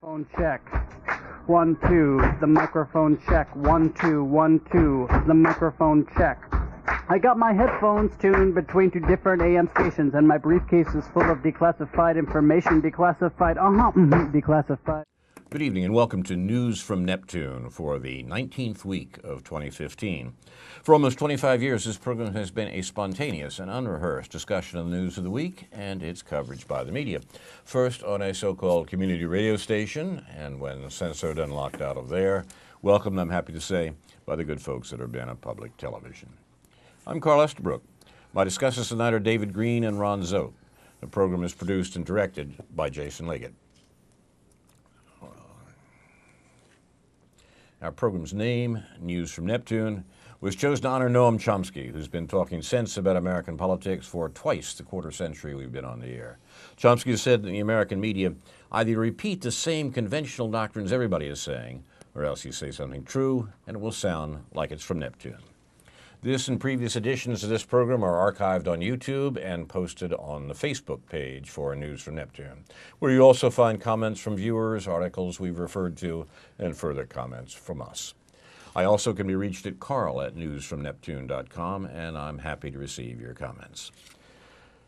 Phone check. 1, 2. The microphone check. 1, 2, 1, 2. The microphone check. I got my headphones tuned between two different AM stations, and my briefcase is full of declassified information. Declassified. Declassified. Good evening and welcome to News from Neptune for the 19th week of 2015. For almost 25 years, this program has been a spontaneous and unrehearsed discussion of the news of the week and its coverage by the media. First on a so-called community radio station, and when censored and locked out of there, welcomed, I'm happy to say, by the good folks that have been on public television. I'm Carl Estabrook. My discussants tonight are David Green and Ron Szoke. The program is produced and directed by Jason Liggett. Our program's name, News from Neptune, was chosen to honor Noam Chomsky, who's been talking sense about American politics for twice the quarter century we've been on the air. Chomsky has said in the American media, either you repeat the same conventional doctrines everybody is saying, or else you say something true, and it will sound like it's from Neptune. This and previous editions of this program are archived on YouTube and posted on the Facebook page for News from Neptune, where you also find comments from viewers, articles we've referred to, and further comments from us. I also can be reached at carl@newsfromneptune.com, and I'm happy to receive your comments.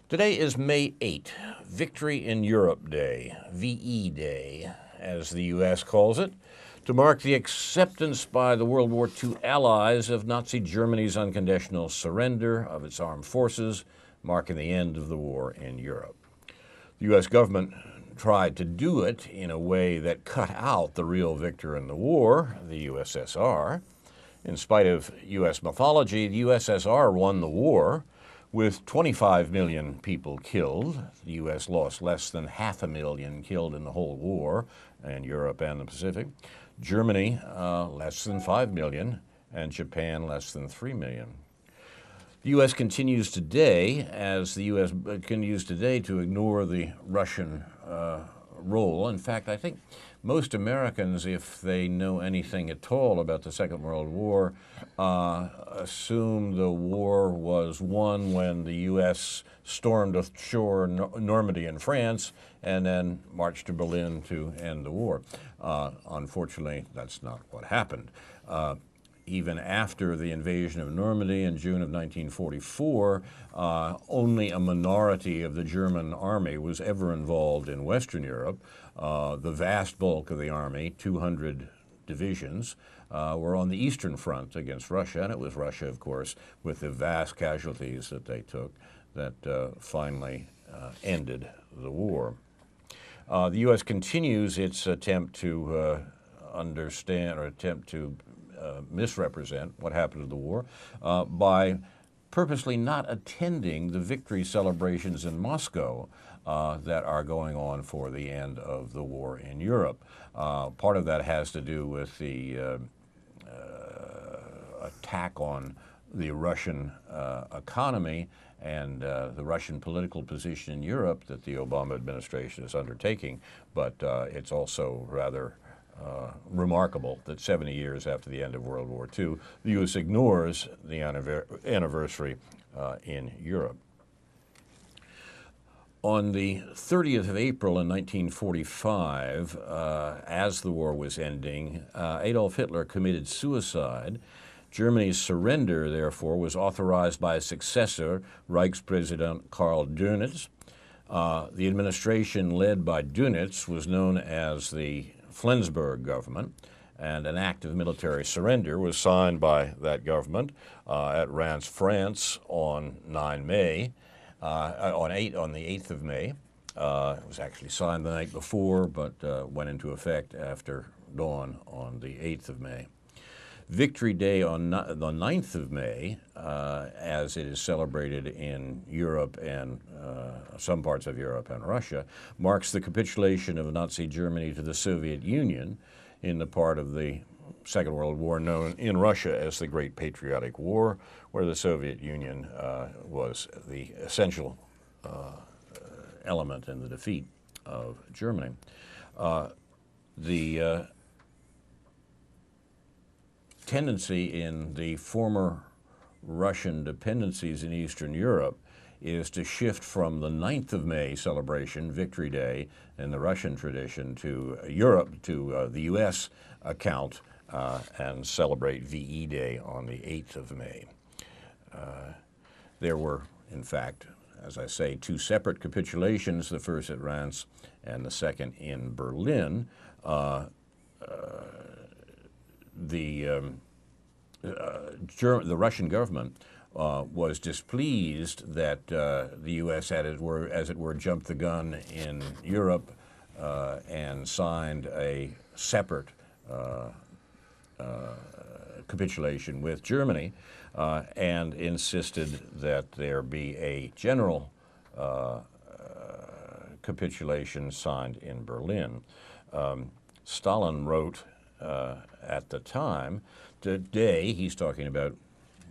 Today is May 8, Victory in Europe Day, VE Day, as the U.S. calls it, to mark the acceptance by the World War II allies of Nazi Germany's unconditional surrender of its armed forces, marking the end of the war in Europe. The U.S. government tried to do it in a way that cut out the real victor in the war, the USSR. In spite of U.S. mythology, the USSR won the war with 25 million people killed. The U.S. lost less than 500,000 killed in the whole war in Europe and the Pacific. Germany, less than 5 million, and Japan, less than 3 million. The U.S. continues today, to ignore the Russian role. In fact, I think most Americans, if they know anything at all about the Second World War, assume the war was won when the U.S. stormed ashore Normandy in France and then marched to Berlin to end the war. Unfortunately, that's not what happened. Even after the invasion of Normandy in June of 1944, only a minority of the German army was ever involved in Western Europe. The vast bulk of the army, 200 divisions, were on the Eastern Front against Russia, and it was Russia, of course, with the vast casualties that they took, that finally ended the war. The U.S. continues its attempt to misrepresent what happened to the war by purposely not attending the victory celebrations in Moscow that are going on for the end of the war in Europe. Part of that has to do with the attack on the Russian economy and the Russian political position in Europe that the Obama administration is undertaking, but it's also rather remarkable that 70 years after the end of World War II, the U.S. ignores the anniversary in Europe. On the 30th of April in 1945, as the war was ending, Adolf Hitler committed suicide. Germany's surrender, therefore, was authorized by a successor, Reichspräsident Karl Dönitz. The administration led by Dönitz was known as the Flensburg government, and an act of military surrender was signed by that government at Reims, France, on the 8th of May. It was actually signed the night before, but went into effect after dawn on the 8th of May. Victory Day on the 9th of May, as it is celebrated in Europe and some parts of Europe and Russia, marks the capitulation of Nazi Germany to the Soviet Union in the part of the Second World War known in Russia as the Great Patriotic War, where the Soviet Union was the essential element in the defeat of Germany. The tendency in the former Russian dependencies in Eastern Europe is to shift from the 9th of May celebration, Victory Day, in the Russian tradition, to Europe, to the U.S. account, and celebrate VE Day on the 8th of May. There were, in fact, as I say, two separate capitulations, the first at Reims and the second in Berlin. The Russian government was displeased that the U.S. had, as it were, jumped the gun in Europe and signed a separate capitulation with Germany, and insisted that there be a general capitulation signed in Berlin. Stalin wrote at the time, today, he's talking about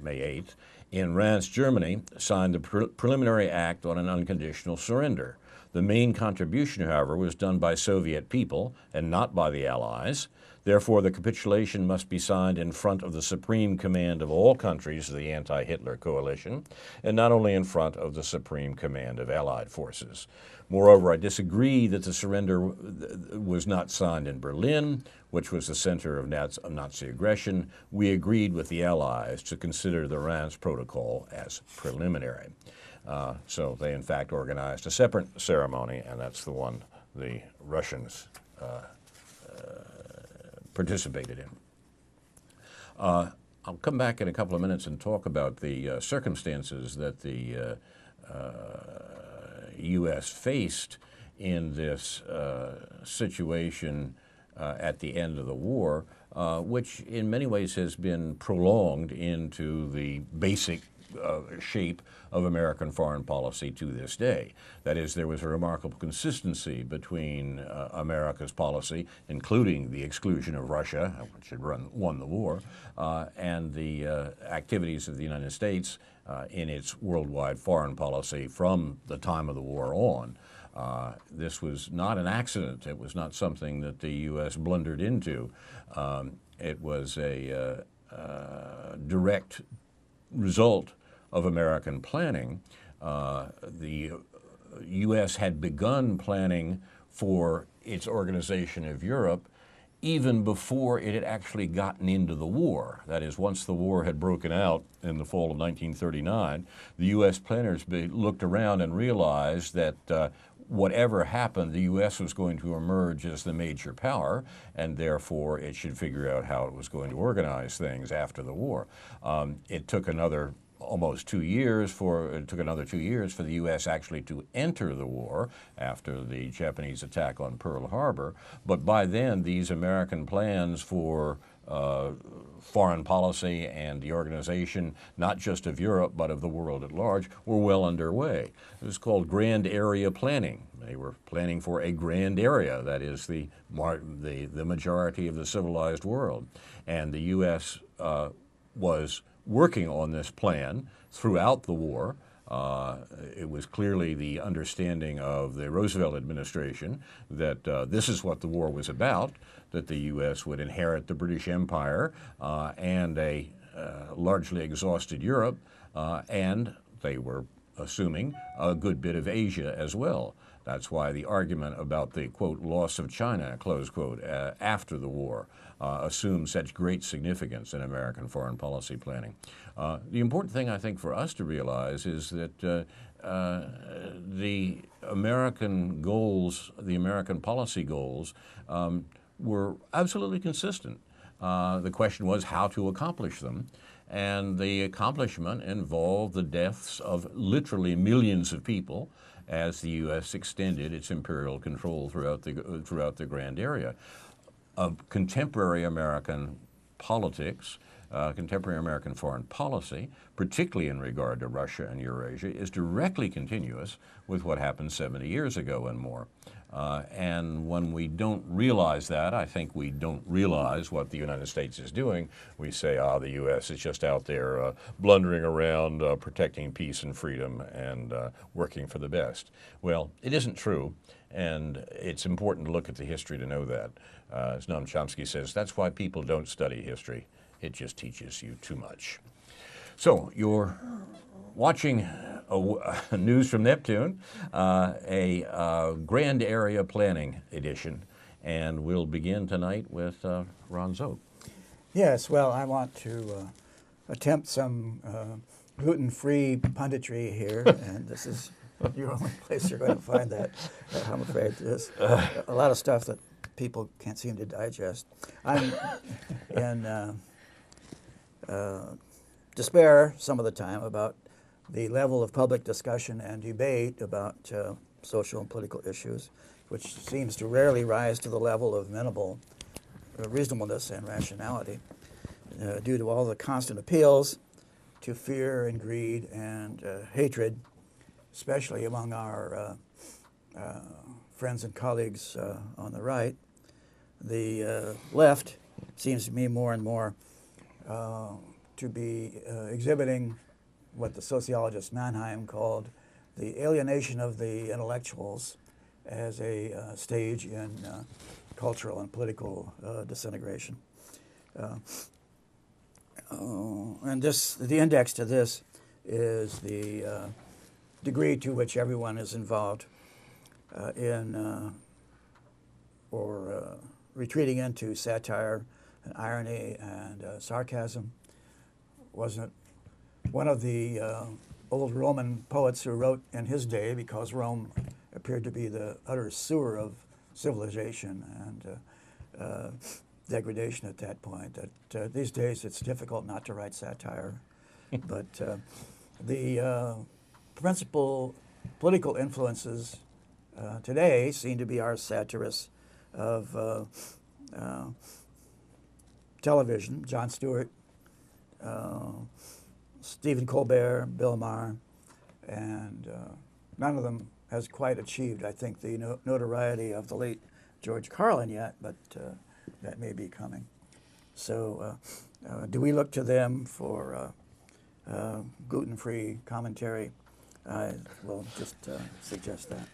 May 8th, in Reims, Germany, signed the preliminary act on an unconditional surrender. The main contribution, however, was done by Soviet people and not by the Allies. Therefore, the capitulation must be signed in front of the supreme command of all countries of the anti-Hitler coalition, and not only in front of the supreme command of Allied forces. Moreover, I disagree that the surrender was not signed in Berlin, which was the center of Nazi aggression. We agreed with the Allies to consider the Reims Protocol as preliminary. So they, in fact, organized a separate ceremony, and that's the one the Russians participated in. I'll come back in a couple of minutes and talk about the circumstances that the U.S. faced in this situation at the end of the war, which in many ways has been prolonged into the basic shape of American foreign policy to this day. That is, there was a remarkable consistency between America's policy, including the exclusion of Russia, which had won the war, and the activities of the United States in its worldwide foreign policy from the time of the war on. This was not an accident. It was not something that the U.S. blundered into. It was a direct result of American planning. The U.S. had begun planning for its organization of Europe even before it had actually gotten into the war. That is, once the war had broken out in the fall of 1939, the U.S. planners looked around and realized that whatever happened, the U.S. was going to emerge as the major power, and therefore it should figure out how it was going to organize things after the war. It took another almost 2 years it took another 2 years for the U.S. actually to enter the war after the Japanese attack on Pearl Harbor. But by then, these American plans for foreign policy and the organization, not just of Europe, but of the world at large, were well underway. It was called Grand Area Planning. They were planning for a grand area, that is the majority of the civilized world. And the U.S. Was working on this plan throughout the war. It was clearly the understanding of the Roosevelt administration that this is what the war was about, that the U.S. would inherit the British Empire and a largely exhausted Europe, and they were assuming a good bit of Asia as well. That's why the argument about the, quote, loss of China, close quote, after the war assumes such great significance in American foreign policy planning. The important thing, I think, for us to realize is that the American goals, the American policy goals, were absolutely consistent. The question was how to accomplish them. And the accomplishment involved the deaths of literally millions of people as the U.S. extended its imperial control throughout the Grand Area. Contemporary American politics, contemporary American foreign policy, particularly in regard to Russia and Eurasia, is directly continuous with what happened 70 years ago and more. And when we don't realize that, I think we don't realize what the United States is doing. We say, the U.S. is just out there blundering around, protecting peace and freedom and working for the best. Well, it isn't true, and it's important to look at the history to know that. As Noam Chomsky says, that's why people don't study history. It just teaches you too much. So your watching news from Neptune, a Grand Area Planning edition, and we'll begin tonight with Ron Szoke. Yes, well, I want to attempt some gluten-free punditry here, and this is your only place you're going to find that, I'm afraid. There's a lot of stuff that people can't seem to digest. I'm in despair some of the time about the level of public discussion and debate about social and political issues, which seems to rarely rise to the level of minimal reasonableness and rationality due to all the constant appeals to fear and greed and hatred, especially among our friends and colleagues on the right. The left seems to me more and more to be exhibiting what the sociologist Mannheim called the alienation of the intellectuals as a stage in cultural and political disintegration. And the index to this is the degree to which everyone is involved in or retreating into satire and irony and sarcasm. Wasn't one of the old Roman poets who wrote in his day, because Rome appeared to be the utter sewer of civilization and degradation at that point, that these days it's difficult not to write satire. But the principal political influences today seem to be our satirists of television: Jon Stewart, Stephen Colbert, Bill Maher, and none of them has quite achieved, I think, the notoriety of the late George Carlin yet, but that may be coming. So do we look to them for gluten-free commentary? I will just suggest that.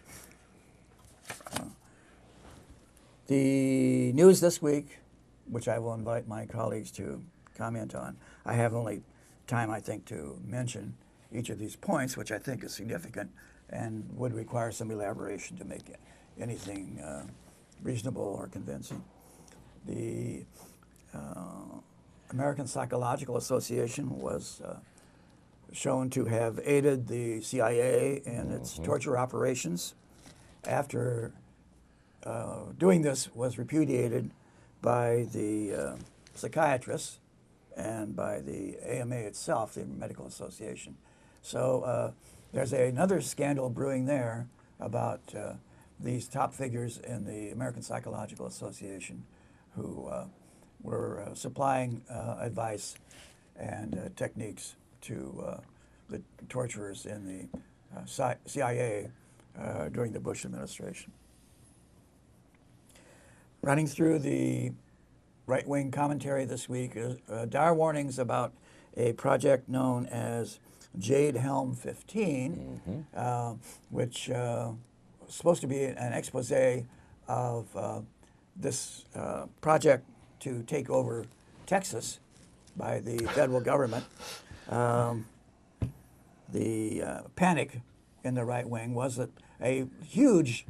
The news this week, which I will invite my colleagues to comment on, I have only time, I think, to mention each of these points, which I think is significant and would require some elaboration to make anything reasonable or convincing. The American Psychological Association was shown to have aided the CIA in its torture operations. After doing this, was repudiated by the psychiatrists and by the AMA itself, the Medical Association. So there's another scandal brewing there about these top figures in the American Psychological Association who were supplying advice and techniques to the torturers in the CIA during the Bush administration. Running through the right-wing commentary this week is dire warnings about a project known as Jade Helm 15, which is supposed to be an expose of this project to take over Texas by the federal government. The panic in the right wing was that a huge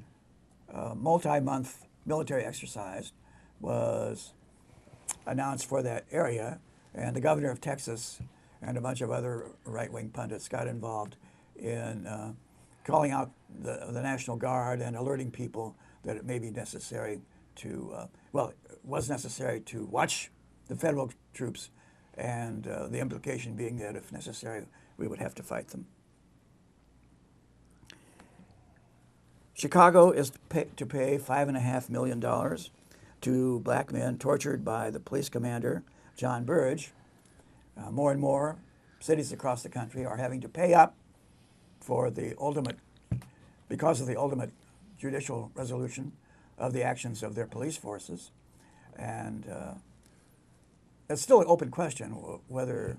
multi-month military exercise was announced for that area, and the governor of Texas and a bunch of other right-wing pundits got involved in calling out the National Guard and alerting people that it may be necessary to, it was necessary to watch the federal troops, and the implication being that if necessary, we would have to fight them. Chicago is to pay $5.5 million to black men tortured by the police commander, John Burge. More and more cities across the country are having to pay up for because of the ultimate judicial resolution of the actions of their police forces. And it's still an open question whether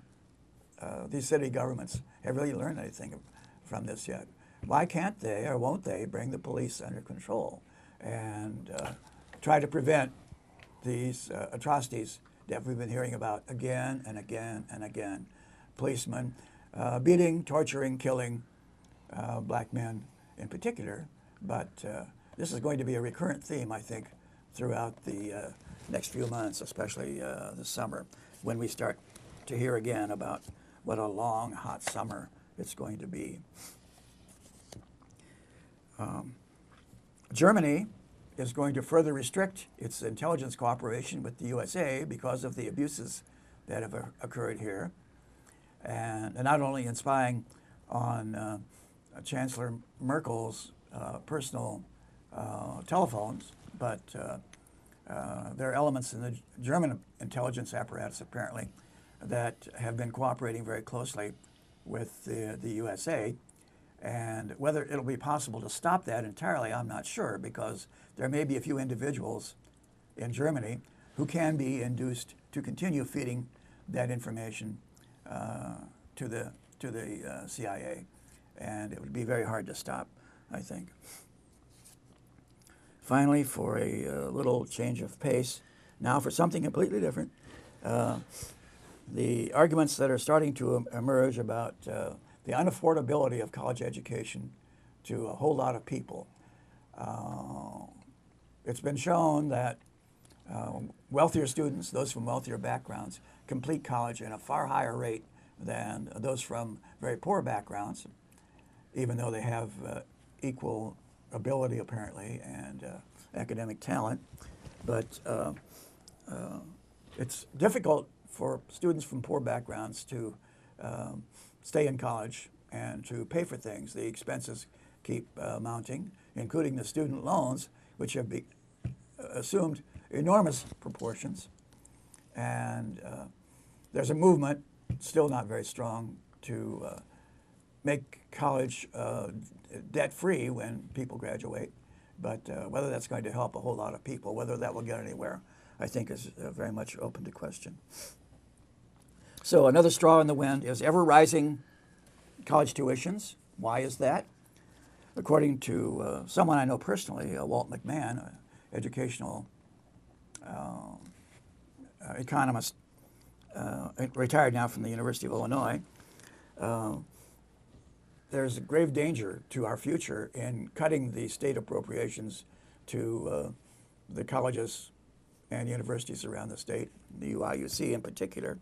these city governments have really learned anything from this yet. Why can't they or won't they bring the police under control and try to prevent these atrocities that we've been hearing about again and again and again? Policemen beating, torturing, killing black men in particular. But this is going to be a recurrent theme, I think, throughout the next few months, especially this summer, when we start to hear again about what a long, hot summer it's going to be. Germany is going to further restrict its intelligence cooperation with the USA because of the abuses that have occurred here. And not only in spying on Chancellor Merkel's personal telephones, but there are elements in the German intelligence apparatus, apparently, that have been cooperating very closely with the USA. And whether it'll be possible to stop that entirely, I'm not sure, because there may be a few individuals in Germany who can be induced to continue feeding that information to the CIA, and it would be very hard to stop, I think. Finally, for a little change of pace, now for something completely different, the arguments that are starting to emerge about the unaffordability of college education to a whole lot of people. It's been shown that wealthier students, those from wealthier backgrounds, complete college at a far higher rate than those from very poor backgrounds, even though they have equal ability, apparently, and academic talent. But it's difficult for students from poor backgrounds to stay in college and to pay for things. The expenses keep mounting, including the student loans, which have assumed enormous proportions. And there's a movement, still not very strong, to make college debt-free when people graduate. But whether that's going to help a whole lot of people, whether that will get anywhere, I think is very much open to question. So another straw in the wind is ever-rising college tuitions. Why is that? According to someone I know personally, Walt McMahon, an educational economist, retired now from the University of Illinois, there's a grave danger to our future in cutting the state appropriations to the colleges and universities around the state, the UIUC in particular.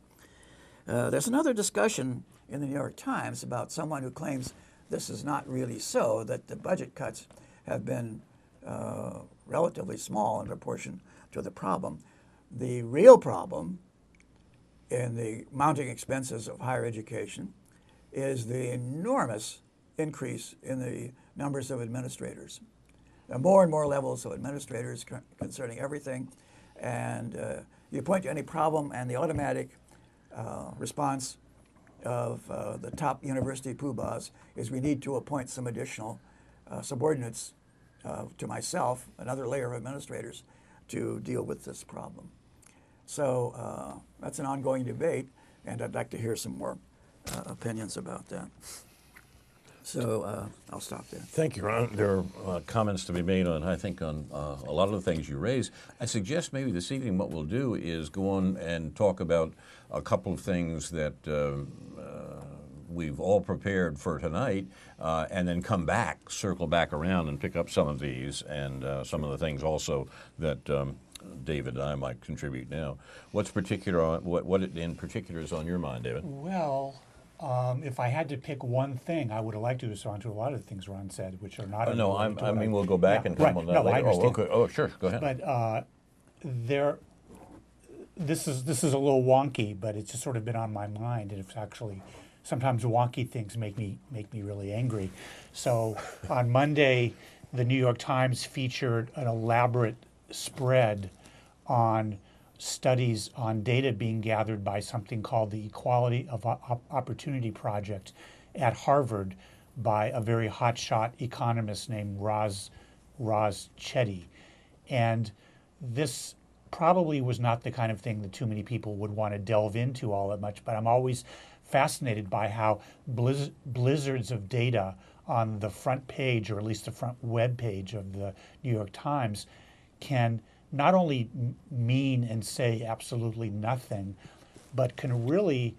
There's another discussion in the New York Times about someone who claims this is not really so, that the budget cuts have been relatively small in proportion to the problem. The real problem in the mounting expenses of higher education is the enormous increase in the numbers of administrators. There are more and more levels of administrators concerning everything, and you point to any problem and the automatic response of the top university poobahs is we need to appoint some additional subordinates to myself, another layer of administrators, to deal with this problem. So that's an ongoing debate, and I'd like to hear some more opinions about that. So I'll stop there. Thank you, Ron. There are comments to be made on, I think, on a lot of the things you raised. I suggest maybe this evening what we'll do is go on and talk about a couple of things that we've all prepared for tonight, and then come back, circle back around and pick up some of these and some of the things also that David and I might contribute now. What's particular? What in particular is on your mind, David? Well, if I had to pick one thing, I would have liked to respond to a lot of the things Ron said, which are not. No, I mean we'll go back and come on that no, later. I understand. Oh, okay. Oh, sure. Go ahead. But this is a little wonky, but it's just sort of been on my mind, and it's actually sometimes wonky things make me really angry. So on Monday, the New York Times featured an elaborate spread on studies on data being gathered by something called the Equality of Opportunity Project at Harvard by a very hotshot economist named Roz Chetty. And this probably was not the kind of thing that too many people would want to delve into all that much, but I'm always fascinated by how blizzards of data on the front page, or at least the front web page of the New York Times, can not only mean and say absolutely nothing, but can really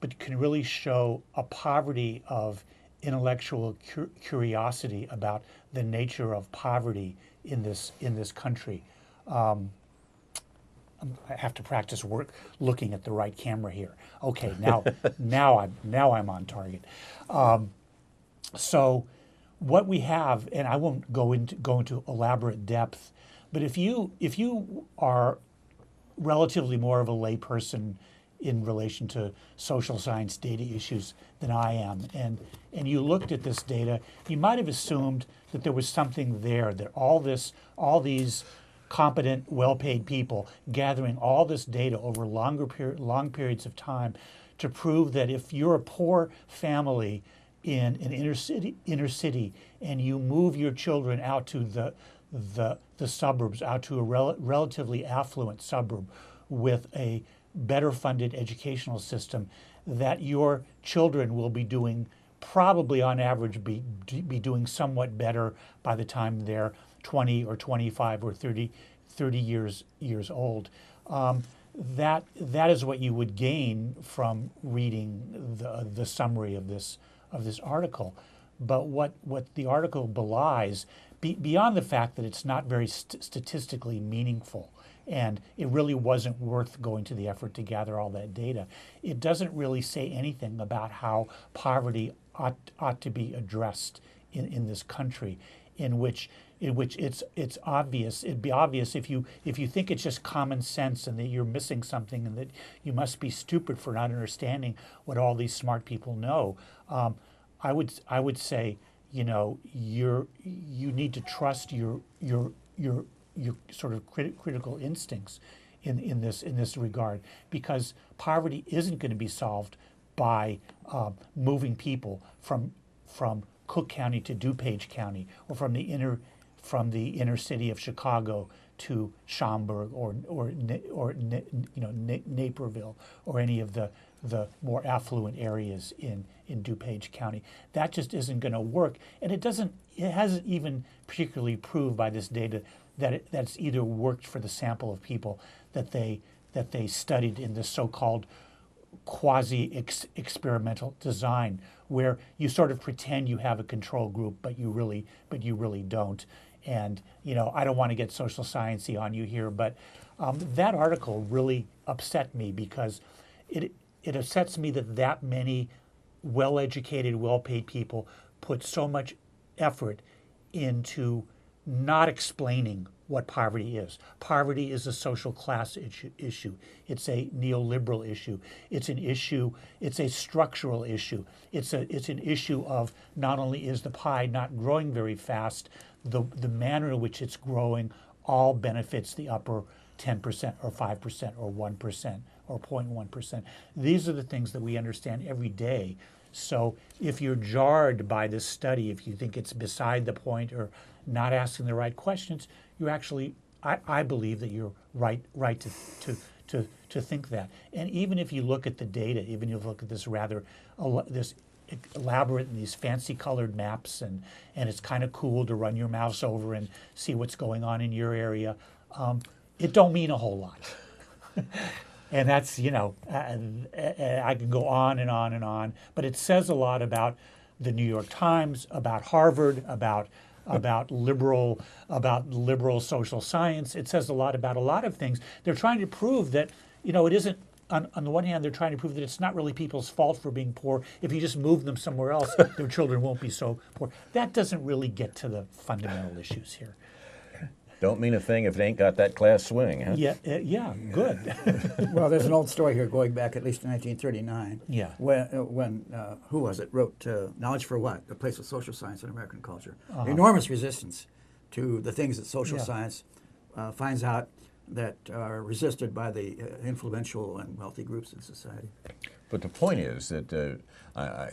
but can really show a poverty of intellectual curiosity about the nature of poverty in this country. I have to practice looking at the right camera here. Okay, now I'm on target. So what we have, and I won't go into elaborate depth, but if you are relatively more of a layperson in relation to social science data issues than I am, and you looked at this data, you might have assumed that there was something there, that all these competent, well-paid people gathering all this data over long periods of time to prove that if you're a poor family in an inner city and you move your children out to the suburbs, out to a relatively affluent suburb with a better funded educational system, that your children will be doing, probably on average, be doing somewhat better by the time they're 20 or 25 or 30 years old. That is what you would gain from reading the summary of this article. But what the article belies, beyond the fact that it's not very statistically meaningful, and it really wasn't worth going to the effort to gather all that data, it doesn't really say anything about how poverty ought to be addressed in this country, in which it's obvious. It'd be obvious if you think it's just common sense and that you're missing something and that you must be stupid for not understanding what all these smart people know. I would say, you need to trust your sort of critical instincts in this regard, because poverty isn't going to be solved by moving people from Cook County to DuPage County, or from the inner city of Chicago to Schaumburg or Naperville, or any of the more affluent areas in DuPage County. That just isn't going to work, and it hasn't even particularly proved by this data that that's either worked for the sample of people that they studied in this so-called quasi-experimental design, where you sort of pretend you have a control group, but you really don't. And I don't want to get social sciencey on you here, but that article really upset me, because it upsets me that many well-educated, well-paid people put so much effort into not explaining what poverty is. Poverty is a social class issue. It's a neoliberal issue. It's a structural issue. It's an issue of not only is the pie not growing very fast, the manner in which it's growing all benefits the upper 10% or 5% or 1% or 0.1%. These are the things that we understand every day. So if you're jarred by this study, if you think it's beside the point or not asking the right questions, you're actually, I believe that you're right to think that. And even if you look at the data, even if you look at this this elaborate and these fancy colored maps, and it's kind of cool to run your mouse over and see what's going on in your area, it don't mean a whole lot. And that's, I can go on and on and on, but it says a lot about the New York Times, about Harvard, about liberal social science. It says a lot about a lot of things. They're trying to prove that, it isn't, on the one hand, they're trying to prove that it's not really people's fault for being poor. If you just move them somewhere else, their children won't be so poor. That doesn't really get to the fundamental issues here. Don't mean a thing if it ain't got that class swing, huh? Yeah, good. Well, there's an old story here going back at least to 1939. Yeah. When who was it, wrote Knowledge for What? A Place of Social Science in American Culture. Enormous resistance to the things that social science finds out that are resisted by the influential and wealthy groups in society. But the point is that,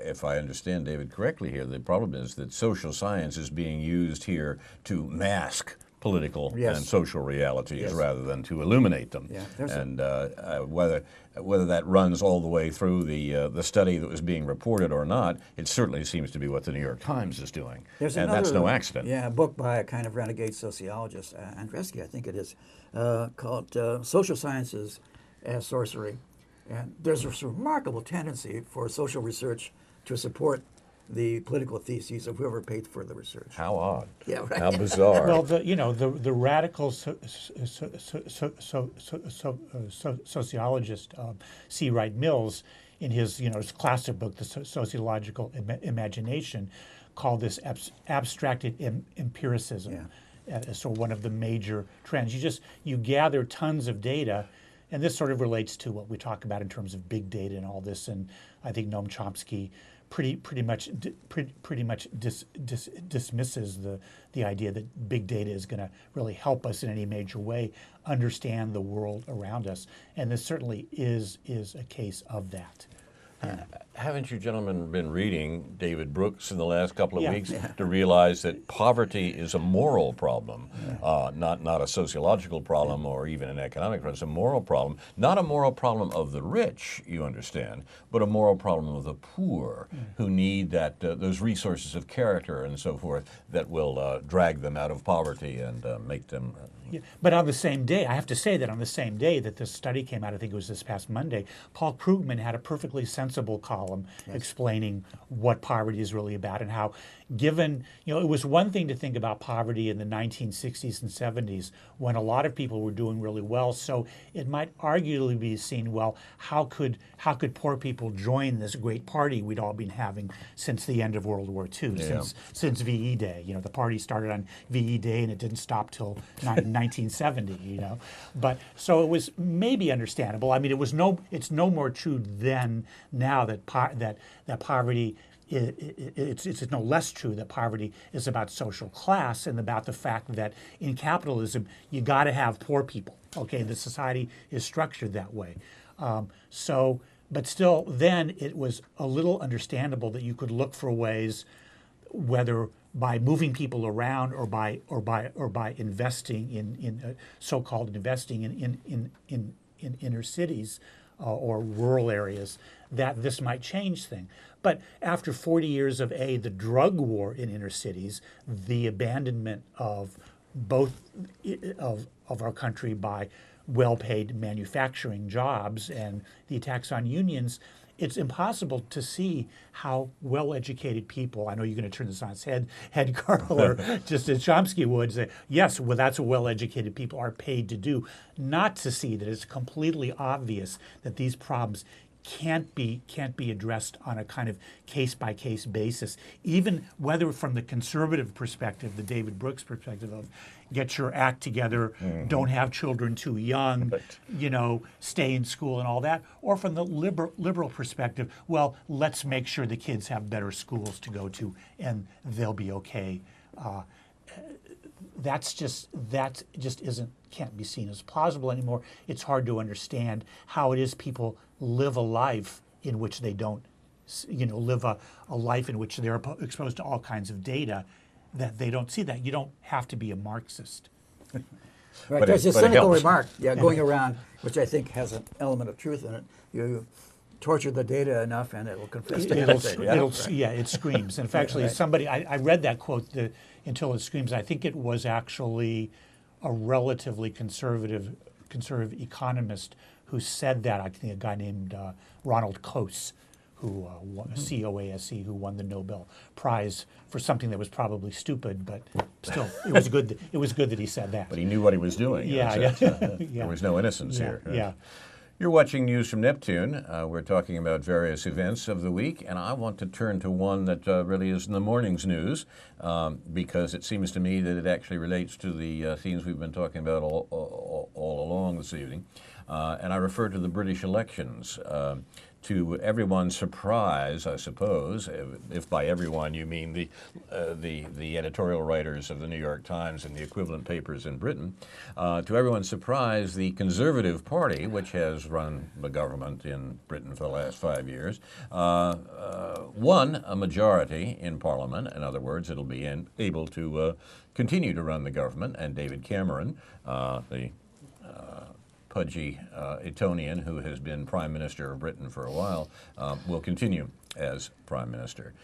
if I understand David correctly here, the problem is that social science is being used here to mask political and social realities rather than to illuminate them. Yeah, and whether that runs all the way through the study that was being reported or not, it certainly seems to be what the New York Times is doing. There's and another, that's no accident. Yeah, a book by a kind of renegade sociologist, Andreski, I think it is, called Social Sciences as Sorcery. And there's this remarkable tendency for social research to support the political theses of whoever paid for the research. How odd. Yeah, right. How bizarre. Well, the radical sociologist C. Wright Mills, in his his classic book, The Sociological Imagination, called this abstracted empiricism. So one of the major trends. You gather tons of data, and this sort of relates to what we talk about in terms of big data and all this. And I think Noam Chomsky pretty much dismisses the idea that big data is going to really help us in any major way understand the world around us, and this certainly is a case of that. Haven't you gentlemen been reading David Brooks in the last couple of weeks Yeah. to realize that poverty is a moral problem, not a sociological problem or even an economic problem? It's a moral problem, not a moral problem of the rich, you understand, but a moral problem of the poor who need that those resources of character and so forth that will drag them out of poverty and make them. Yeah, but on the same day, I have to say that on the same day that this study came out, I think it was this past Monday, Paul Krugman had a perfectly sensible column explaining what poverty is really about and how, given, it was one thing to think about poverty in the 1960s and 70s when a lot of people were doing really well. So it might arguably be seen, well, how could poor people join this great party we'd all been having since the end of World War II, since VE Day. The party started on VE Day and it didn't stop till 1970. But so it was maybe understandable. I mean, it's no more true then now that poverty. It's no less true that poverty is about social class and about the fact that in capitalism you got to have poor people. Okay, the society is structured that way. But still, then it was a little understandable that you could look for ways, whether by moving people around or by investing in so-called investing in inner cities or rural areas, that this might change things. But after 40 years of the drug war in inner cities, the abandonment of both of our country by well-paid manufacturing jobs and the attacks on unions, it's impossible to see how well-educated people, I know you're going to turn this on its head, Carl, or just as Chomsky would say, yes, well, that's what well-educated people are paid to do, not to see that it's completely obvious that these problems can't be addressed on a kind of case-by-case basis, even whether from the conservative perspective, the David Brooks perspective of get your act together, don't have children too young, stay in school and all that, or from the liberal perspective, well, let's make sure the kids have better schools to go to and they'll be okay. That just can't be seen as plausible anymore. It's hard to understand how it is people live a life in which they don't, live a life in which they're exposed to all kinds of data that they don't see that. You don't have to be a Marxist. Right. There's a cynical remark going around, which I think has an element of truth in it. You torture the data enough and it will confess to everything. It screams. And actually, somebody, I read that quote, until it screams. I think it was actually a relatively conservative economist who said that. I think a guy named Ronald Coase, who COASE, who won the Nobel Prize for something that was probably stupid, but still, it was good. It was good that he said that. But he knew what he was doing. There was no innocence here. Yeah. You're watching News from Neptune. We're talking about various events of the week, and I want to turn to one that really is in the morning's news, because it seems to me that it actually relates to the themes we've been talking about all along this evening. And I refer to the British elections. To everyone's surprise, I suppose, if by everyone you mean the editorial writers of the New York Times and the equivalent papers in Britain, to everyone's surprise, the Conservative Party, which has run the government in Britain for the last 5 years, won a majority in Parliament. In other words, it'll be able to continue to run the government, and David Cameron, the pudgy Etonian who has been Prime Minister of Britain for a while, will continue as Prime Minister.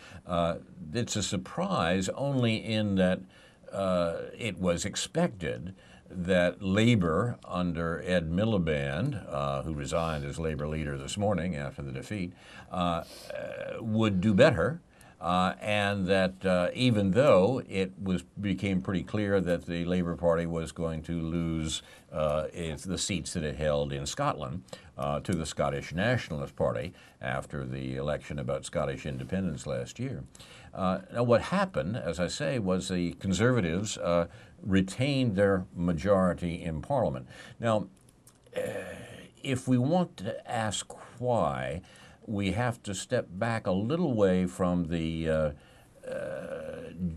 It's a surprise only in that it was expected that Labour under Ed Miliband, who resigned as Labour leader this morning after the defeat, would do better. And that even though it became pretty clear that the Labour Party was going to lose the seats that it held in Scotland to the Scottish Nationalist Party after the election about Scottish independence last year. Now, what happened, as I say, was the Conservatives retained their majority in Parliament. Now, if we want to ask why, we have to step back a little way from the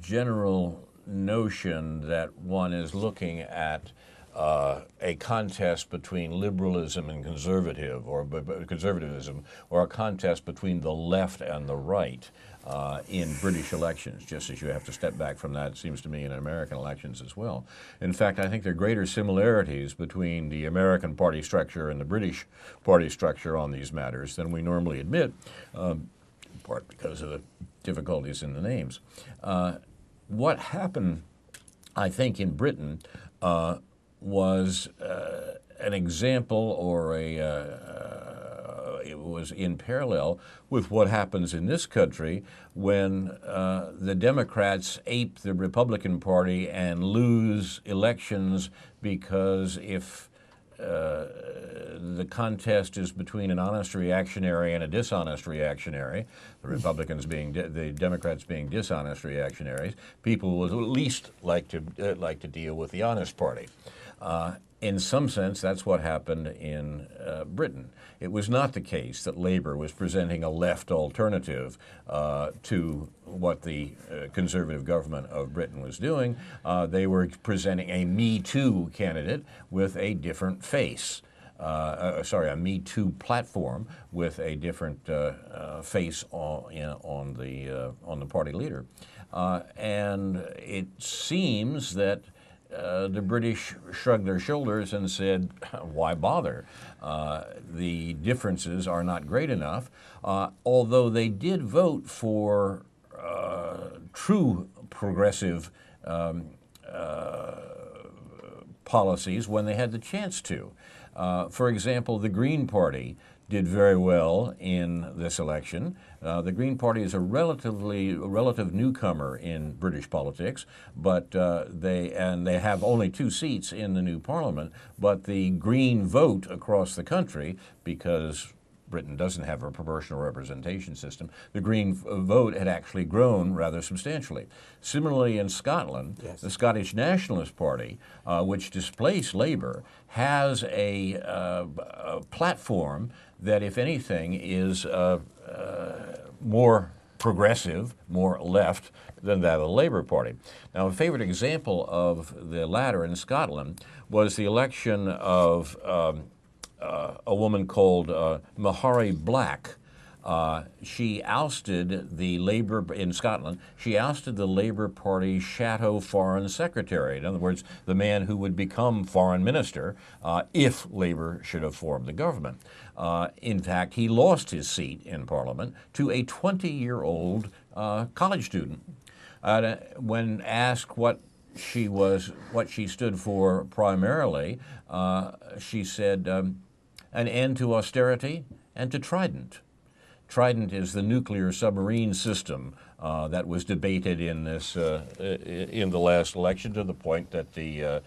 general notion that one is looking at a contest between liberalism and conservatism, or a contest between the left and the right in British elections, just as you have to step back from that, it seems to me, in American elections as well. In fact, I think there are greater similarities between the American party structure and the British party structure on these matters than we normally admit, in part because of the difficulties in the names. What happened, I think, in Britain was an example, or it was in parallel with what happens in this country when the Democrats ape the Republican Party and lose elections, because if the contest is between an honest reactionary and a dishonest reactionary, the Democrats being dishonest reactionaries, people will at least like to deal with the honest party. In some sense, that's what happened in Britain. It was not the case that Labour was presenting a left alternative to what the Conservative government of Britain was doing. They were presenting a Me Too candidate with a different face. A Me Too platform with a different face on the party leader. And it seems that the British shrugged their shoulders and said, why bother? The differences are not great enough, although they did vote for true progressive policies when they had the chance to. For example, the Green Party did very well in this election. The Green Party is a relative newcomer in British politics, but they have only 2 seats in the new parliament. But the Green vote across the country, because Britain doesn't have a proportional representation system, the Green vote had actually grown rather substantially. Similarly, in Scotland, yes, the Scottish Nationalist Party, which displaced Labour, has a platform that, if anything, is more progressive, more left than that of the Labour Party. Now, a favorite example of the latter in Scotland was the election of a woman called Mahari Black. She ousted the Labour in Scotland. She ousted the Labour Party shadow foreign secretary. In other words, the man who would become foreign minister if Labour should have formed the government. In fact, he lost his seat in Parliament to a 20-year-old college student. When asked what she stood for primarily, she said, an end to austerity and to Trident. Trident is the nuclear submarine system that was debated in the last election, to the point that the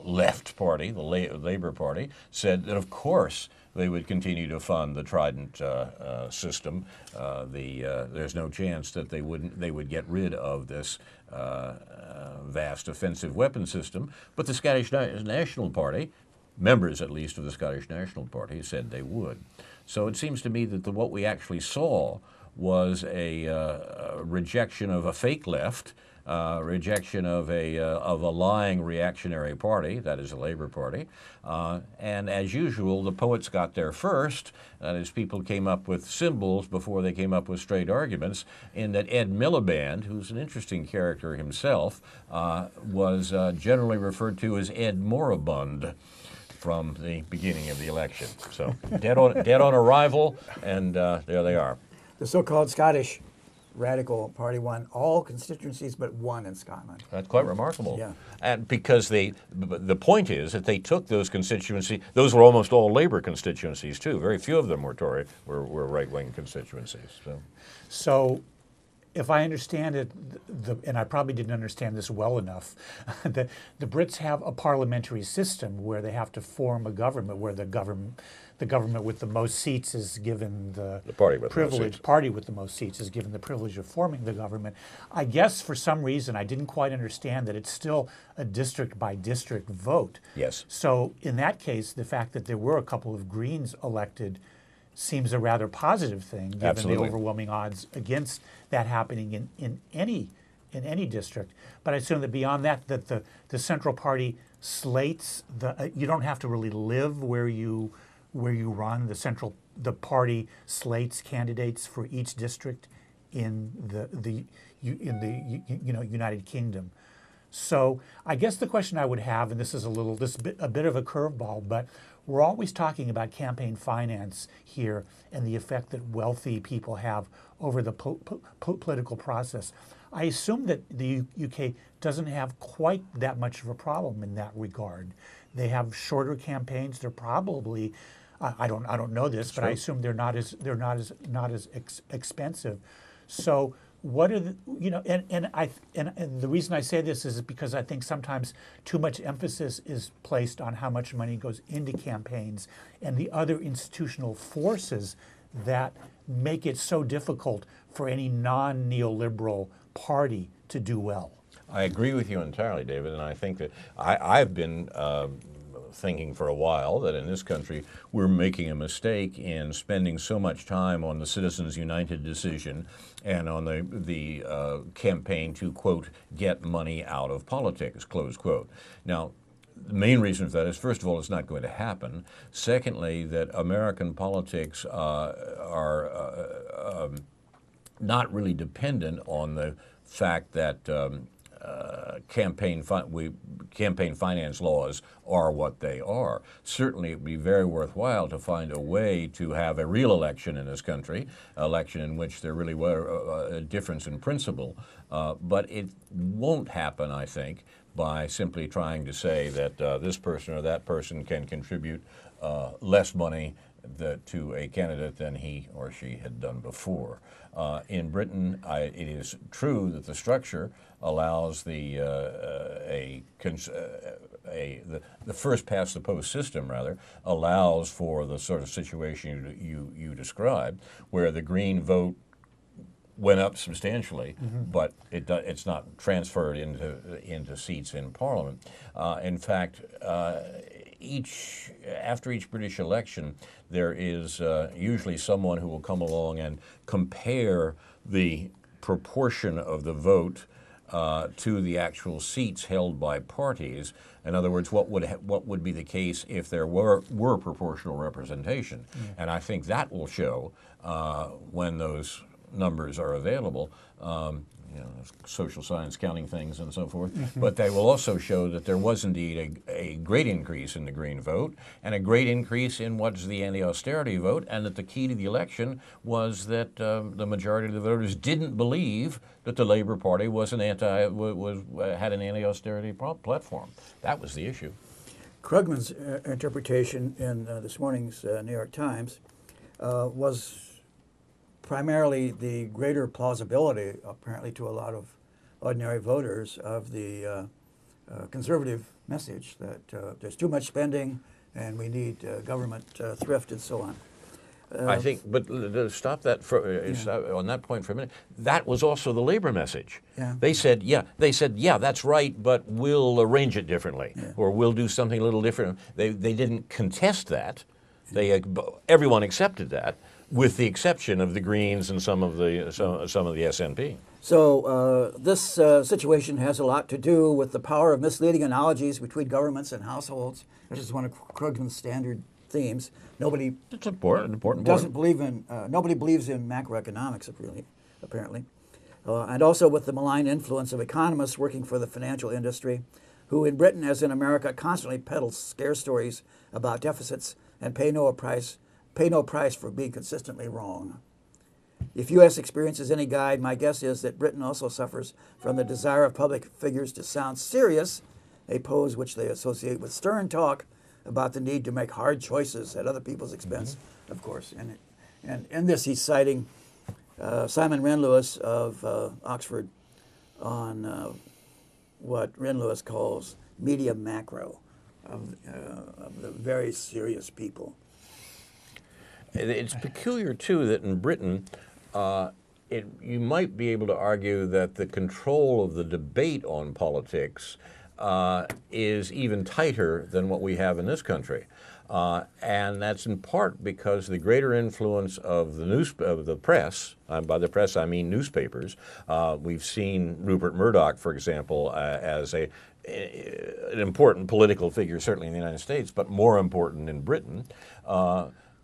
left party, the Labour Party, said that of course they would continue to fund the Trident system. There's no chance that they would get rid of this vast offensive weapon system. But the Scottish National Party, members at least of the Scottish National Party, said they would. So it seems to me that what we actually saw was a rejection of a fake left, rejection of a lying reactionary party, that is the Labour Party, and as usual, the poets got there first. That is, people came up with symbols before they came up with straight arguments, in that Ed Miliband, who's an interesting character himself, was generally referred to as Ed Moribund from the beginning of the election. So dead on arrival, and there they are. The so-called Scottish Radical Party won all constituencies but one in Scotland. That's quite remarkable. Yeah. And because the point is that they took those constituencies, those were almost all Labour constituencies too. Very few of them were were right-wing constituencies. So if I understand it, and I probably didn't understand this well enough, the Brits have a parliamentary system where they have to form a government, where the government with the most seats is given the party with privilege. the most seats. Party with the most seats is given the privilege of forming the government. I guess for some reason I didn't quite understand that it's still a district by district vote. Yes. So in that case, the fact that there were a couple of Greens elected seems a rather positive thing, given Absolutely. the overwhelming odds against that happening in any district. But I assume that beyond that, the Central Party slates you don't have to really live where you run. The party slates candidates for each district in the United Kingdom. So I guess the question I would have, and this is a bit of a curveball, but we're always talking about campaign finance here and the effect that wealthy people have over the political process. I assume that the UK doesn't have quite that much of a problem in that regard. They have shorter campaigns. They're probably, I don't know this, but I assume they're not as expensive. So what are the, and the reason I say this is because I think sometimes too much emphasis is placed on how much money goes into campaigns and the other institutional forces that make it so difficult for any non-neoliberal party to do well. I agree with you entirely, David, and I think that I've been thinking for a while that in this country we're making a mistake in spending so much time on the Citizens United decision and on the campaign to, quote, get money out of politics, close quote. Now, the main reason for that is, first of all, it's not going to happen. Secondly, that American politics are not really dependent on the fact that campaign finance laws are what they are. Certainly it would be very worthwhile to find a way to have a real election in this country, election in which there really were a difference in principle, but it won't happen, I think, by simply trying to say that this person or that person can contribute less money to a candidate than he or she had done before. In Britain, it is true that the structure allows the first past the post system allows for the sort of situation you described, where the Green vote went up substantially, but it's not transferred into seats in Parliament. In fact, after each British election, there is usually someone who will come along and compare the proportion of the vote to the actual seats held by parties. In other words, what would be the case if there were proportional representation? And I think that will show when those numbers are available. Social science counting things and so forth, but they will also show that there was indeed a great increase in the Green vote and a great increase in what's the anti-austerity vote, and that the key to the election was that the majority of the voters didn't believe that the Labour Party had an anti-austerity platform. That was the issue. Krugman's interpretation in this morning's New York Times was primarily the greater plausibility, apparently to a lot of ordinary voters, of the conservative message that there's too much spending and we need government thrift and so on. I think, but stop that on that point for a minute. That was also the Labour message. Yeah. They said, that's right, but we'll arrange it differently, or we'll do something a little different. They didn't contest that. Everyone accepted that, with the exception of the Greens and some of the SNP. So this situation has a lot to do with the power of misleading analogies between governments and households, which is one of Krugman's standard themes. Nobody It's important. Nobody believes in macroeconomics, apparently, and also with the malign influence of economists working for the financial industry, who in Britain, as in America, constantly peddle scare stories about deficits and pay no price for being consistently wrong. If U.S. experience is any guide, my guess is that Britain also suffers from the desire of public figures to sound serious, a pose which they associate with stern talk about the need to make hard choices at other people's expense, of course. And in this, he's citing Simon Wren-Lewis of Oxford on what Wren-Lewis calls media macro of the very serious people. It's peculiar, too, that in Britain, you might be able to argue that the control of the debate on politics is even tighter than what we have in this country. And that's in part because the greater influence of the press, by the press I mean newspapers. We've seen Rupert Murdoch, for example, as an important political figure, certainly in the United States, but more important in Britain.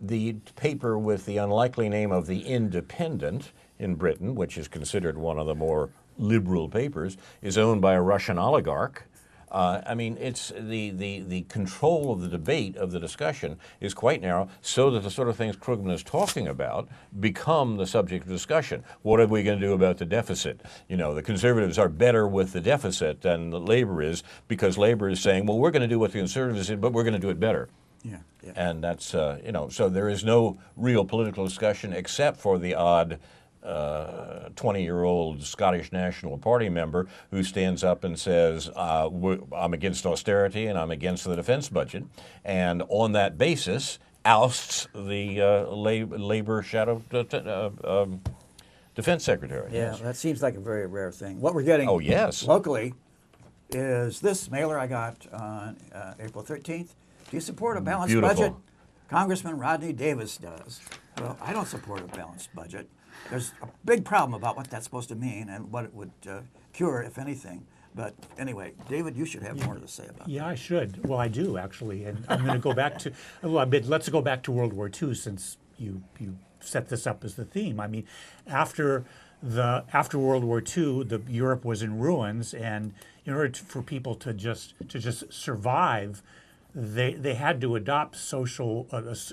The paper with the unlikely name of The Independent in Britain, which is considered one of the more liberal papers, is owned by a Russian oligarch. I mean, it's the control of the debate, of the discussion, is quite narrow, so that the sort of things Krugman is talking about become the subject of discussion. What are we going to do about the deficit? You know, the conservatives are better with the deficit than the Labor is, because Labor is saying, well, we're going to do what the conservatives did, but we're going to do it better. Yeah, yeah. And that's, you know, so there is no real political discussion except for the odd 20-year-old Scottish National Party member who stands up and says, I'm against austerity and I'm against the defense budget, and on that basis ousts the Labor shadow defense secretary. Yeah, Yes. that seems like a very rare thing. What we're getting Oh, yes. locally is this mailer I got on April 13th. Do you support a balanced Beautiful. budget? Congressman Rodney Davis does. Well, I don't support a balanced budget. There's a big problem about what that's supposed to mean and what it would cure, if anything. But anyway, David, you should have more to say about Yeah, I should. Well, I do, actually. And I'm going to go back to, let's go back to World War II, since you set this up as the theme. I mean, after World War II, Europe was in ruins, and in order for people to just survive, they had to adopt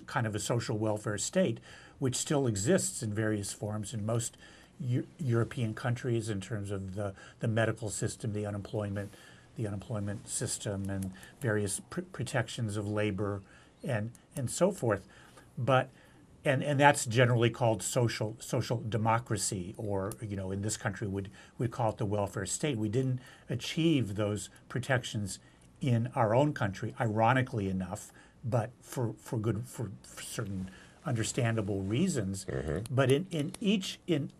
kind of a social welfare state, which still exists in various forms in most European countries in terms of the medical system, the unemployment system, and various protections of labor and so forth. But and that's generally called social democracy, or in this country we'd call it the welfare state. We didn't achieve those protections in our own country, ironically enough, but for certain understandable reasons. Mm-hmm. But in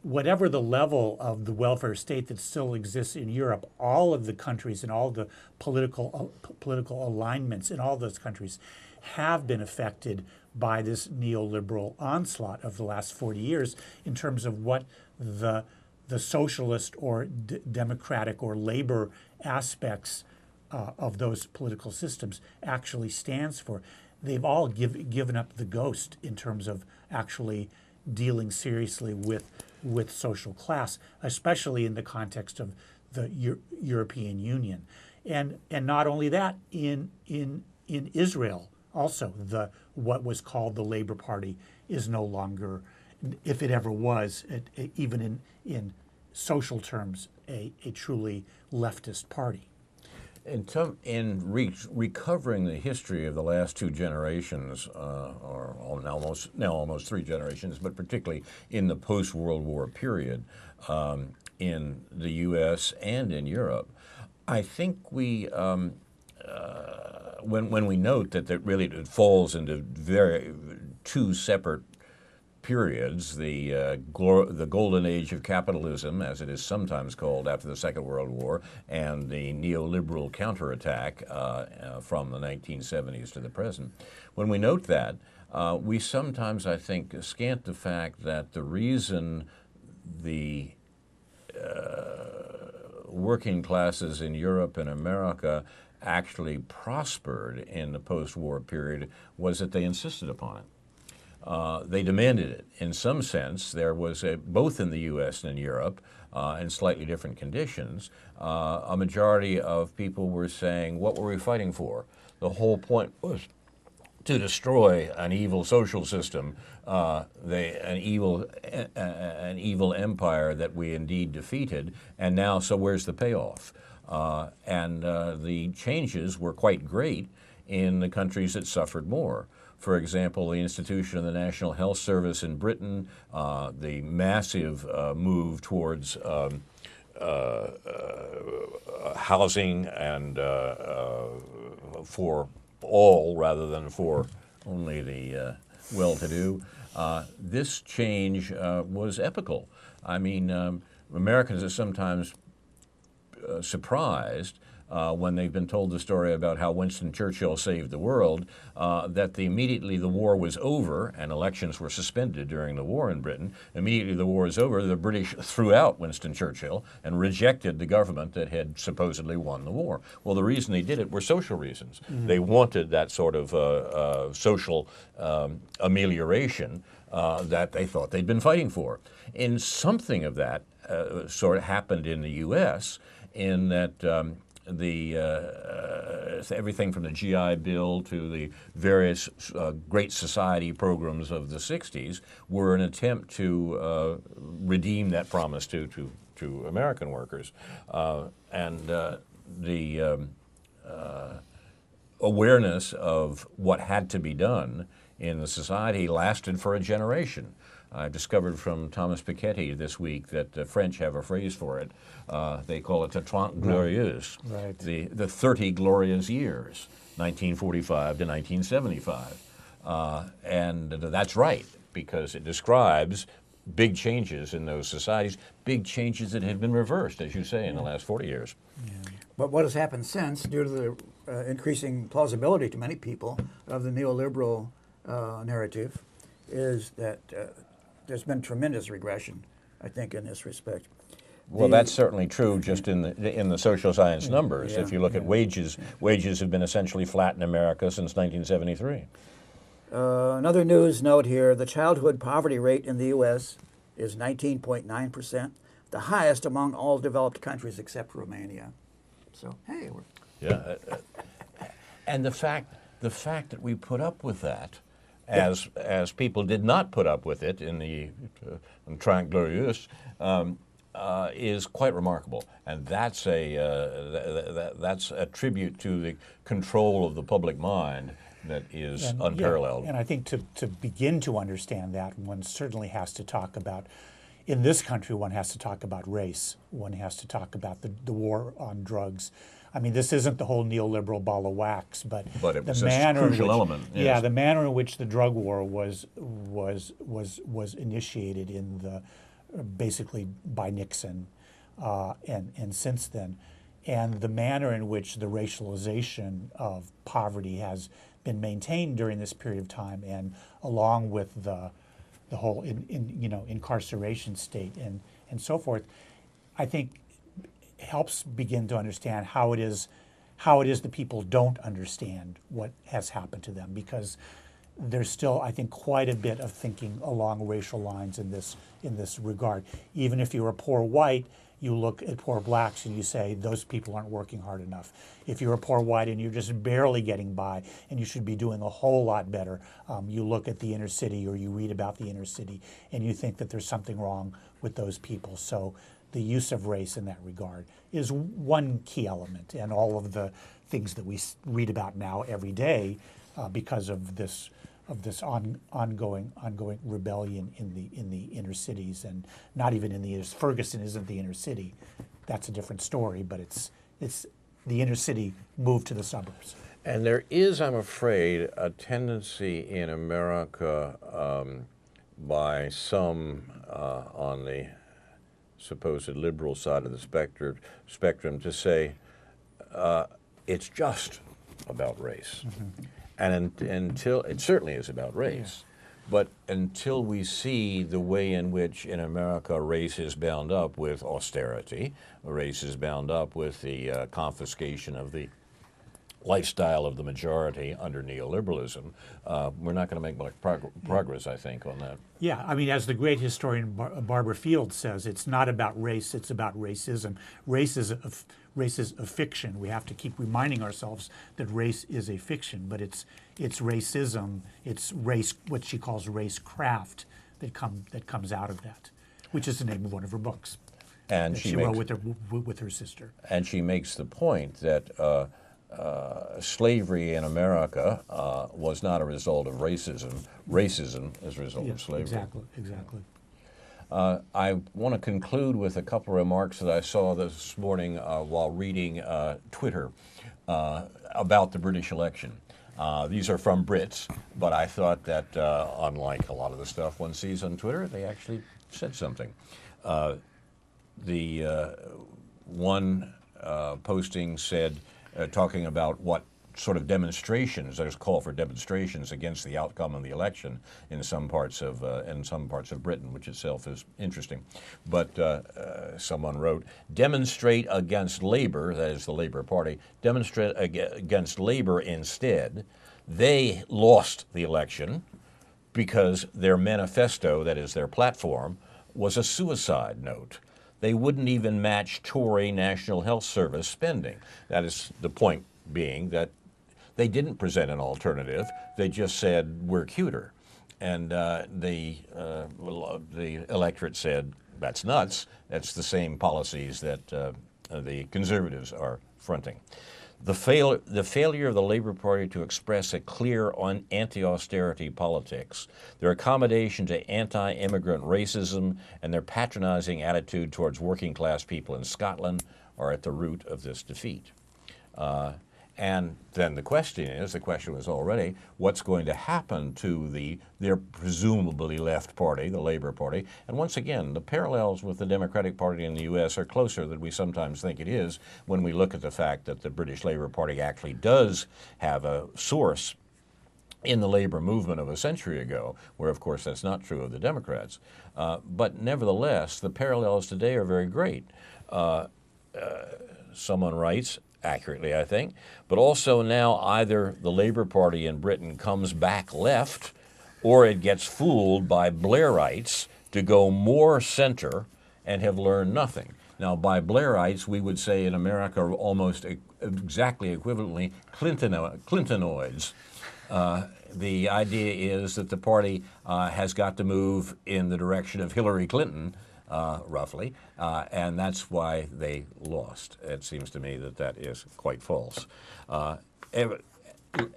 whatever the level of the welfare state that still exists in Europe, all of the countries and all the political alignments in all those countries have been affected by this neoliberal onslaught of the last 40 years in terms of what the socialist or democratic or labor aspects of those political systems actually stands for. They've all given up the ghost in terms of actually dealing seriously with social class, especially in the context of the European Union, and not only that, in Israel also, what was called the Labor Party is no longer, if it ever was, even in social terms, a truly leftist party. In recovering the history of the last two generations, or now almost three generations, but particularly in the post-World War period, in the U.S. and in Europe, I think we, when we note that it falls into two separate periods, the golden age of capitalism, as it is sometimes called after the Second World War, and the neoliberal counterattack from the 1970s to the present. When we note that, we sometimes, I think, scant the fact that the reason the working classes in Europe and America actually prospered in the post-war period was that they insisted upon it. They demanded it. In some sense, there was, both in the U.S. and in Europe, in slightly different conditions, a majority of people were saying, what were we fighting for? The whole point to destroy an evil social system, an evil empire that we indeed defeated, and now, so where's the payoff? The changes were quite great in the countries that suffered more. For example, the institution of the National Health Service in Britain, the massive move towards housing and for all rather than for only the well-to-do. This change was epical. I mean, Americans are sometimes surprised when they've been told the story about how Winston Churchill saved the world, that immediately the war was over and elections were suspended during the war in Britain. Immediately the war is over, the British threw out Winston Churchill and rejected the government that had supposedly won the war. Well, the reason they did it were social reasons. Mm-hmm. They wanted that sort of social amelioration that they thought they'd been fighting for. And something of that sort of happened in the U.S. in that everything from the GI Bill to the various Great Society programs of the 60s were an attempt to redeem that promise to American workers. The awareness of what had to be done in the society lasted for a generation. I discovered from Thomas Piketty this week that the French have a phrase for it. They call it the 30 Glorieuses, right. the 30 glorious years, 1945 to 1975. And that's right, because it describes big changes in those societies, big changes that had been reversed, as you say, in the last 40 years. Yeah. But what has happened since, due to the increasing plausibility to many people of the neoliberal narrative, is that there's been tremendous regression, I think, in this respect. Well, that's certainly true just in the social science numbers. Yeah, if you look at wages, wages have been essentially flat in America since 1973. Another news note here, the childhood poverty rate in the U.S. is 19.9%, the highest among all developed countries except Romania. So, hey, we're... Yeah, and the fact that we put up with that, as people did not put up with it in the 30 Glorieuses, is quite remarkable, and that's a tribute to the control of the public mind that is unparalleled. Yeah, and I think to begin to understand that, one certainly has to talk about, in this country, one has to talk about race. One has to talk about the war on drugs. I mean, this isn't the whole neoliberal ball of wax, but it was the manner a crucial element. Yes. Yeah, the manner in which the drug war was initiated in basically by Nixon, and since then, and the manner in which the racialization of poverty has been maintained during this period of time, and along with the whole incarceration state and so forth, I think helps begin to understand how it is that people don't understand what has happened to them, because there's still, I think, quite a bit of thinking along racial lines in this regard. Even if you're a poor white, you look at poor blacks and you say, those people aren't working hard enough. If you're a poor white and you're just barely getting by and you should be doing a whole lot better, you look at the inner city or you read about the inner city and you think that there's something wrong with those people. So the use of race in that regard is one key element, and all of the things that we read about now every day because of this ongoing rebellion in the inner cities, and not even in the inner. Ferguson isn't the inner city. That's a different story, but it's the inner city moved to the suburbs. And there is, I'm afraid, a tendency in America by some on the supposed liberal side of the spectrum to say it's just about race. Mm-hmm. And until it certainly is about race, but until we see the way in which in America race is bound up with austerity, race is bound up with the confiscation of the lifestyle of the majority under neoliberalism, we're not going to make much progress, I think, on that. Yeah, I mean, as the great historian Barbara Field says, it's not about race, it's about racism. Race is a fiction. We have to keep reminding ourselves that race is a fiction, but it's racism, it's race, what she calls race craft, that comes out of that, which is the name of one of her books. And she wrote with her sister. And she makes the point that slavery in America was not a result of racism. Racism is a result of slavery. Exactly. I want to conclude with a couple of remarks that I saw this morning while reading Twitter about the British election. These are from Brits, but I thought that unlike a lot of the stuff one sees on Twitter, they actually said something. The one posting said, talking about what sort of demonstrations, there's a call for demonstrations against the outcome of the election in some parts of Britain, which itself is interesting. But someone wrote, demonstrate against Labour, that is the Labour Party, demonstrate against Labour instead. They lost the election because their manifesto, that is their platform, was a suicide note. They wouldn't even match Tory National Health Service spending. That is the point being that they didn't present an alternative. They just said, we're cuter. And the electorate said, that's nuts. That's the same policies that the Conservatives are fronting. The failure of the Labour Party to express a clear anti-austerity politics, their accommodation to anti-immigrant racism, and their patronizing attitude towards working-class people in Scotland are at the root of this defeat. And then the question was already, what's going to happen to their presumably left party, the Labour Party? And once again, the parallels with the Democratic Party in the U.S. are closer than we sometimes think it is when we look at the fact that the British Labour Party actually does have a source in the labor movement of a century ago, where of course that's not true of the Democrats. But nevertheless, the parallels today are very great. Someone writes, accurately I think, but also now either the Labour Party in Britain comes back left or it gets fooled by Blairites to go more center and have learned nothing. Now by Blairites we would say in America almost exactly equivalently Clintonoids. The idea is that the party has got to move in the direction of Hillary Clinton, roughly, and that's why they lost. It seems to me that that is quite false.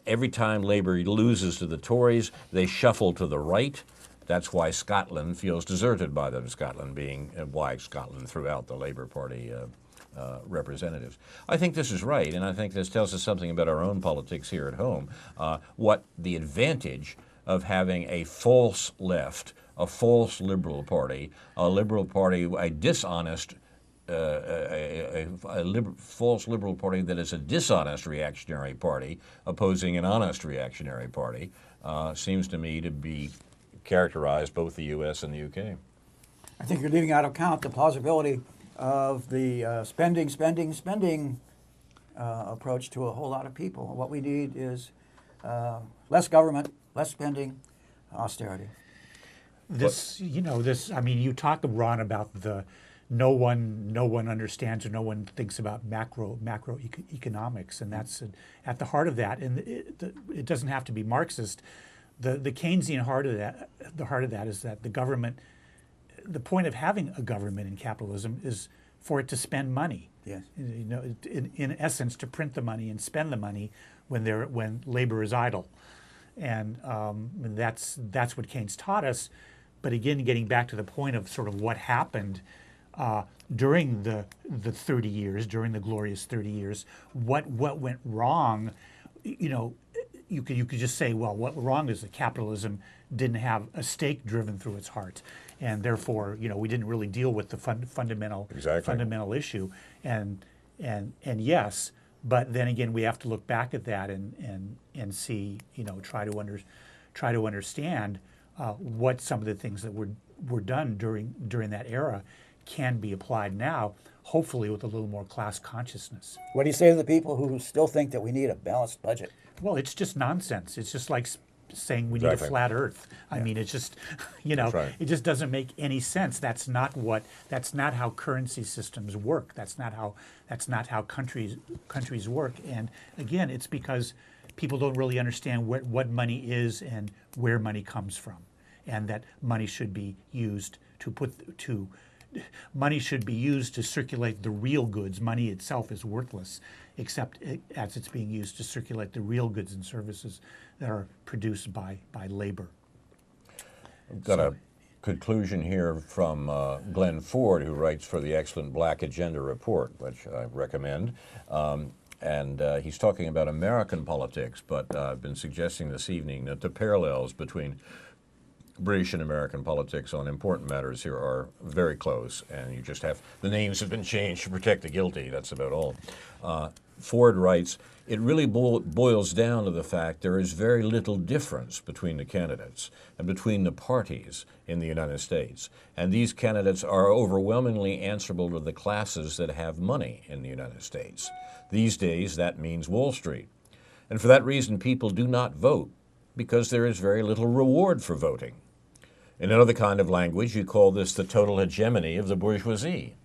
Every time Labour loses to the Tories, they shuffle to the right. That's why Scotland feels deserted by them, Scotland being why Scotland threw out the Labour Party representatives. I think this is right, and I think this tells us something about our own politics here at home, what the advantage of having a false left, a false liberal party, a dishonest, false liberal party that is a dishonest reactionary party opposing an honest reactionary party, seems to me to be characterized both the U.S. and the U.K. I think you're leaving out of account the plausibility of the spending approach to a whole lot of people. What we need is less government, less spending, austerity. I mean, you talk, Ron, about the no one understands or no one thinks about macroeconomics, and that's at the heart of that. And it doesn't have to be Marxist. The Keynesian heart of that is that the government, the point of having a government in capitalism is for it to spend money. Yes. In essence, to print the money and spend the money when labor is idle, and that's what Keynes taught us. But again, getting back to the point of sort of what happened during the 30 years, during the glorious 30 years, what went wrong, you could just say, well, what went wrong is that capitalism didn't have a stake driven through its heart, and therefore, we didn't really deal with the fundamental issue. And yes, but then again, we have to look back at that and see, try to understand what some of the things that were done during that era can be applied now, hopefully with a little more class consciousness. What do you say to the people who still think that we need a balanced budget? Well, it's just nonsense. It's just like saying we need a Exactly. flat Earth. I mean, it's just, you know, That's right. it just doesn't make any sense. That's not how currency systems work. That's not how countries work. And again, it's because people don't really understand what money is and where money comes from, and that money should be used money should be used to circulate the real goods. Money itself is worthless, except as it's being used to circulate the real goods and services that are produced by labor. I've got a conclusion here from Glenn Ford, who writes for the excellent Black Agenda Report, which I recommend. And he's talking about American politics, but I've been suggesting this evening that the parallels between British and American politics on important matters here are very close, and you just have, the names have been changed to protect the guilty, that's about all. Ford writes, it really boils down to the fact there is very little difference between the candidates and between the parties in the United States. And these candidates are overwhelmingly answerable to the classes that have money in the United States. These days, that means Wall Street. And for that reason, people do not vote, because there is very little reward for voting. In another kind of language, you call this the total hegemony of the bourgeoisie.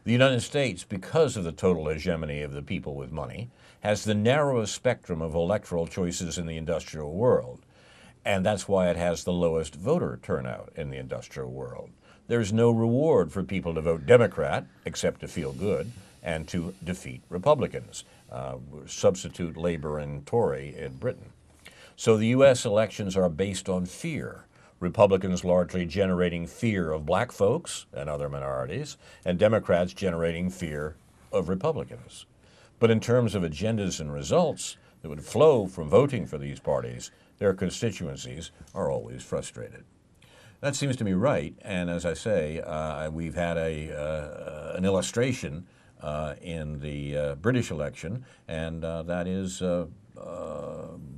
The United States, because of the total hegemony of the people with money, has the narrowest spectrum of electoral choices in the industrial world. And that's why it has the lowest voter turnout in the industrial world. There's no reward for people to vote Democrat, except to feel good, and to defeat Republicans, substitute Labor and Tory in Britain. So the U.S. elections are based on fear. Republicans largely generating fear of black folks and other minorities, and Democrats generating fear of Republicans. But in terms of agendas and results that would flow from voting for these parties, their constituencies are always frustrated. That seems to me right, and as I say, we've had an illustration in the British election, and that is,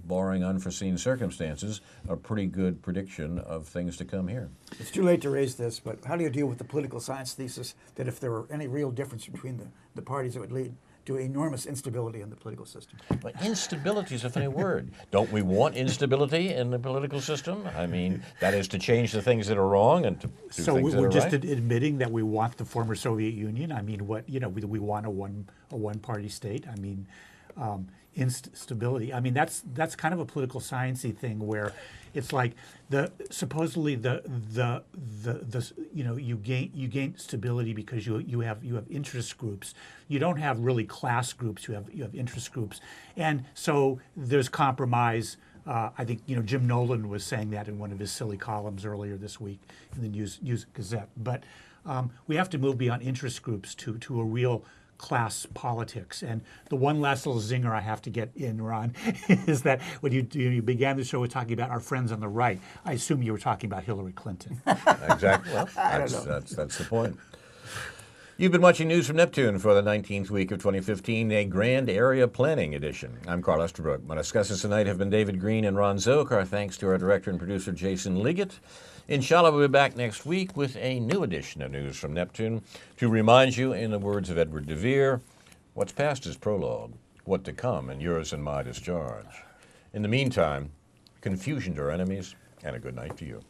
barring unforeseen circumstances, a pretty good prediction of things to come here. It's too late to raise this, but how do you deal with the political science thesis that if there were any real difference between the parties, it would lead to enormous instability in the political system? But instability is a funny word. Don't we want instability in the political system? I mean, that is to change the things that are wrong and to do So things that we're are just right? admitting that we want the former Soviet Union. I mean, we want a one-party state. I mean, instability. I mean, that's kind of a political sciencey thing where it's like supposedly you gain stability because you have interest groups. You don't have really class groups. You have interest groups, and so there's compromise. I think Jim Nolan was saying that in one of his silly columns earlier this week in the News Gazette. But we have to move beyond interest groups to a real class politics. And the one last little zinger I have to get in, Ron, is that when you began the show with talking about our friends on the right, I assume you were talking about Hillary Clinton. Exactly. Well, that's the point. You've been watching News from Neptune for the 19th week of 2015, a Grand Area Planning edition. I'm Carl Estabrook. My discussants tonight have been David Green and Ron Szoke. Our thanks to our director and producer, Jason Liggett. Inshallah, we'll be back next week with a new edition of News from Neptune to remind you, in the words of Edward de Vere, what's past is prologue, what to come and yours and my discharge. In the meantime, confusion to our enemies, and a good night to you.